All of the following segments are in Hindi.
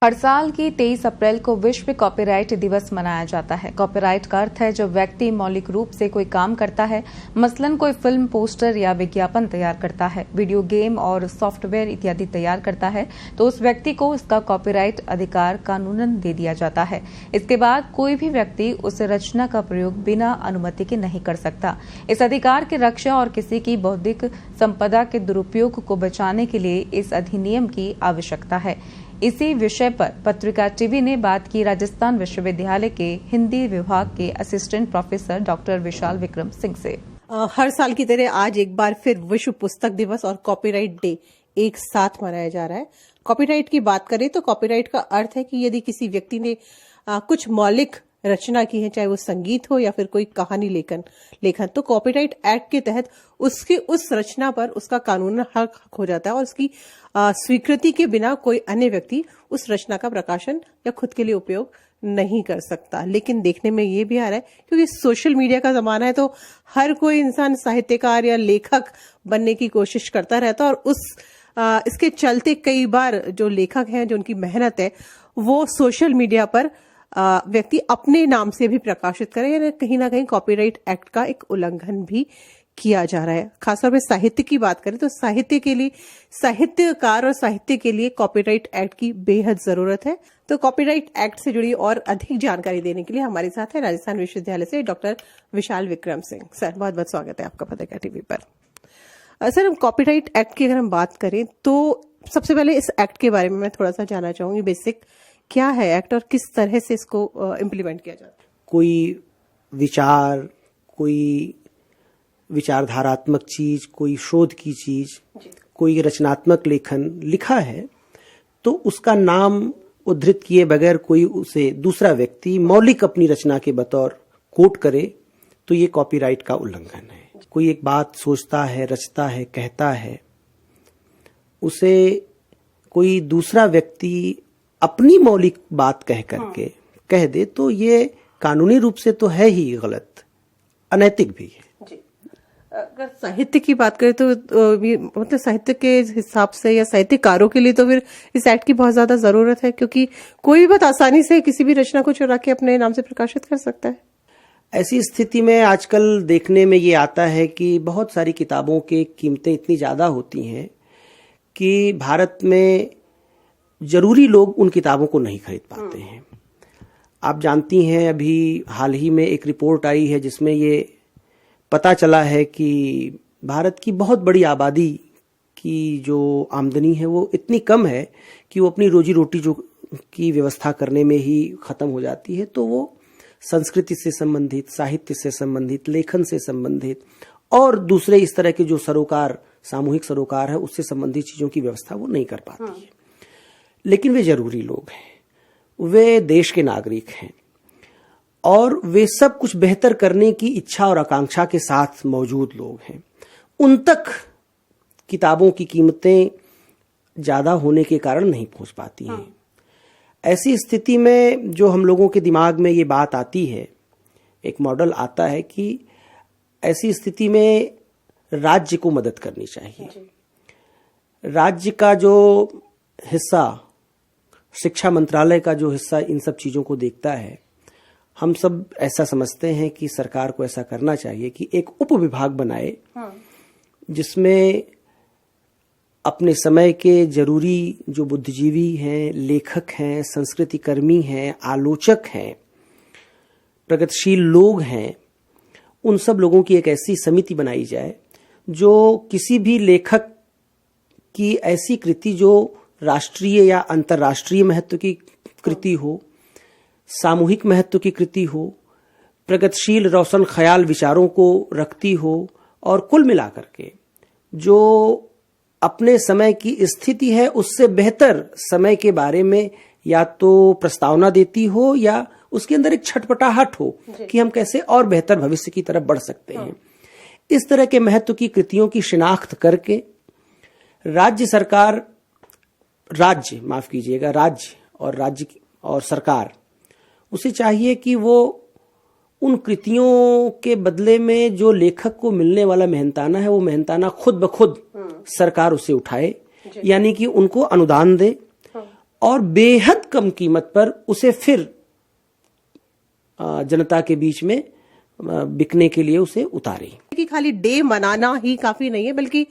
हर साल की 23 अप्रैल को विश्व कॉपीराइट दिवस मनाया जाता है। कॉपीराइट का अर्थ है जब व्यक्ति मौलिक रूप से कोई काम करता है, मसलन कोई फिल्म, पोस्टर या विज्ञापन तैयार करता है, वीडियो गेम और सॉफ्टवेयर इत्यादि तैयार करता है, तो उस व्यक्ति को इसका कॉपीराइट अधिकार कानूनन दे दिया जाता है। इसके बाद कोई भी व्यक्ति उस रचना का प्रयोग बिना अनुमति के नहीं कर सकता। इस अधिकार की रक्षा और किसी की बौद्धिक संपदा के दुरुपयोग को बचाने के लिए इस अधिनियम की आवश्यकता है। इसी विषय पर पत्रिका टीवी ने बात की राजस्थान विश्वविद्यालय के हिंदी विभाग के असिस्टेंट प्रोफेसर डॉक्टर विशाल विक्रम सिंह से। हर साल की तरह आज एक बार फिर विश्व पुस्तक दिवस और कॉपीराइट डे एक साथ मनाया जा रहा है। कॉपीराइट की बात करें तो कॉपीराइट का अर्थ है कि यदि किसी व्यक्ति ने कुछ मौलिक रचना की है, चाहे वो संगीत हो या फिर कोई कहानी लेखन, तो कॉपीराइट एक्ट के तहत उसकी उस रचना पर उसका कानूनी हक हो जाता है और उसकी स्वीकृति के बिना कोई अन्य व्यक्ति उस रचना का प्रकाशन या खुद के लिए उपयोग नहीं कर सकता। लेकिन देखने में ये भी आ रहा है क्योंकि सोशल मीडिया का जमाना है, तो हर कोई इंसान साहित्यकार या लेखक बनने की कोशिश करता रहता है और इसके चलते कई बार जो लेखक हैं, जो उनकी मेहनत है, वो सोशल मीडिया पर व्यक्ति अपने नाम से भी प्रकाशित करे, या कहीं ना कहीं कॉपीराइट एक्ट का एक उल्लंघन भी किया जा रहा है। खासतौर पे साहित्य की बात करें तो साहित्य के लिए, साहित्यकार और साहित्य के लिए कॉपीराइट एक्ट की बेहद जरूरत है। तो कॉपीराइट एक्ट से जुड़ी और अधिक जानकारी देने के लिए हमारे साथ है राजस्थान विश्वविद्यालय से डॉक्टर विशाल विक्रम सिंह। सर, बहुत बहुत स्वागत है आपका पत्रिका टीवी पर। सर, हम कॉपीराइट एक्ट की अगर हम बात करें तो सबसे पहले इस एक्ट के बारे में मैं थोड़ा सा जानना चाहूंगी। बेसिक क्या है एक्ट और किस तरह से इसको इम्प्लीमेंट किया जाता है? कोई विचार, कोई विचारधारात्मक चीज, कोई शोध की चीज, कोई रचनात्मक लेखन लिखा है तो उसका नाम उद्धृत किए बगैर कोई उसे दूसरा व्यक्ति मौलिक अपनी रचना के बतौर कोट करे तो ये कॉपीराइट का उल्लंघन है। कोई एक बात सोचता है, रचता है, कहता है, उसे कोई दूसरा व्यक्ति अपनी मौलिक बात कह करके कह दे तो ये कानूनी रूप से तो है ही गलत, अनैतिक भी है। अगर साहित्य की बात करें तो मतलब साहित्य के हिसाब से या साहित्यकारों के लिए तो फिर इस एक्ट की बहुत ज्यादा जरूरत है, क्योंकि कोई भी बहुत आसानी से किसी भी रचना को चुरा के अपने नाम से प्रकाशित कर सकता है। ऐसी स्थिति में आजकल देखने में ये आता है कि बहुत सारी किताबों की कीमतें इतनी ज्यादा होती हैं कि भारत में जरूरी लोग उन किताबों को नहीं खरीद पाते हैं। आप जानती हैं, अभी हाल ही में एक रिपोर्ट आई है जिसमें ये पता चला है कि भारत की बहुत बड़ी आबादी की जो आमदनी है वो इतनी कम है कि वो अपनी रोजी रोटी जो की व्यवस्था करने में ही खत्म हो जाती है। तो वो संस्कृति से संबंधित, साहित्य से संबंधित, लेखन से संबंधित और दूसरे इस तरह के जो सरोकार, सामूहिक सरोकार है, उससे संबंधित चीजों की व्यवस्था वो नहीं कर पाती है। लेकिन वे जरूरी लोग हैं, वे देश के नागरिक हैं और वे सब कुछ बेहतर करने की इच्छा और आकांक्षा के साथ मौजूद लोग हैं। उन तक किताबों की कीमतें ज्यादा होने के कारण नहीं पहुंच पाती हैं। ऐसी स्थिति में जो हम लोगों के दिमाग में ये बात आती है, एक मॉडल आता है कि ऐसी स्थिति में राज्य को मदद करनी चाहिए। राज्य का जो हिस्सा, शिक्षा मंत्रालय का जो हिस्सा इन सब चीजों को देखता है, हम सब ऐसा समझते हैं कि सरकार को ऐसा करना चाहिए कि एक उप विभाग बनाए जिसमें अपने समय के जरूरी जो बुद्धिजीवी हैं, लेखक हैं, संस्कृति कर्मी हैं, आलोचक हैं, प्रगतिशील लोग हैं, उन सब लोगों की एक ऐसी समिति बनाई जाए जो किसी भी लेखक की ऐसी कृति जो राष्ट्रीय या अंतर्राष्ट्रीय महत्व की कृति हो, सामूहिक महत्व की कृति हो, प्रगतिशील रोशन ख्याल विचारों को रखती हो और कुल मिलाकर के जो अपने समय की स्थिति है उससे बेहतर समय के बारे में या तो प्रस्तावना देती हो या उसके अंदर एक छटपटाहट हो कि हम कैसे और बेहतर भविष्य की तरफ बढ़ सकते हैं। इस तरह के महत्व की कृतियों की शिनाख्त करके राज्य और सरकार उसे चाहिए कि वो उन कृतियों के बदले में जो लेखक को मिलने वाला मेहनताना है वो मेहनताना खुद ब खुद सरकार उसे उठाए, यानी कि उनको अनुदान दे और बेहद कम कीमत पर उसे फिर जनता के बीच में बिकने के लिए उसे उतारे। कि खाली डे मनाना ही काफी नहीं है, बल्कि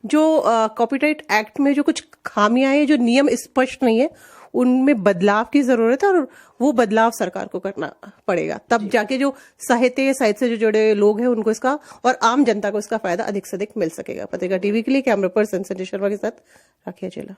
जो कॉपीराइट एक्ट में जो कुछ खामियां हैं, जो नियम स्पष्ट नहीं है, उनमें बदलाव की जरूरत है और वो बदलाव सरकार को करना पड़ेगा। तब जाके जो साहित्य से जो जुड़े लोग हैं उनको इसका और आम जनता को इसका फायदा अधिक से अधिक मिल सकेगा। पत्रिका टीवी के लिए कैमरा पर्सन संजय शर्मा के साथ राखिया चेला।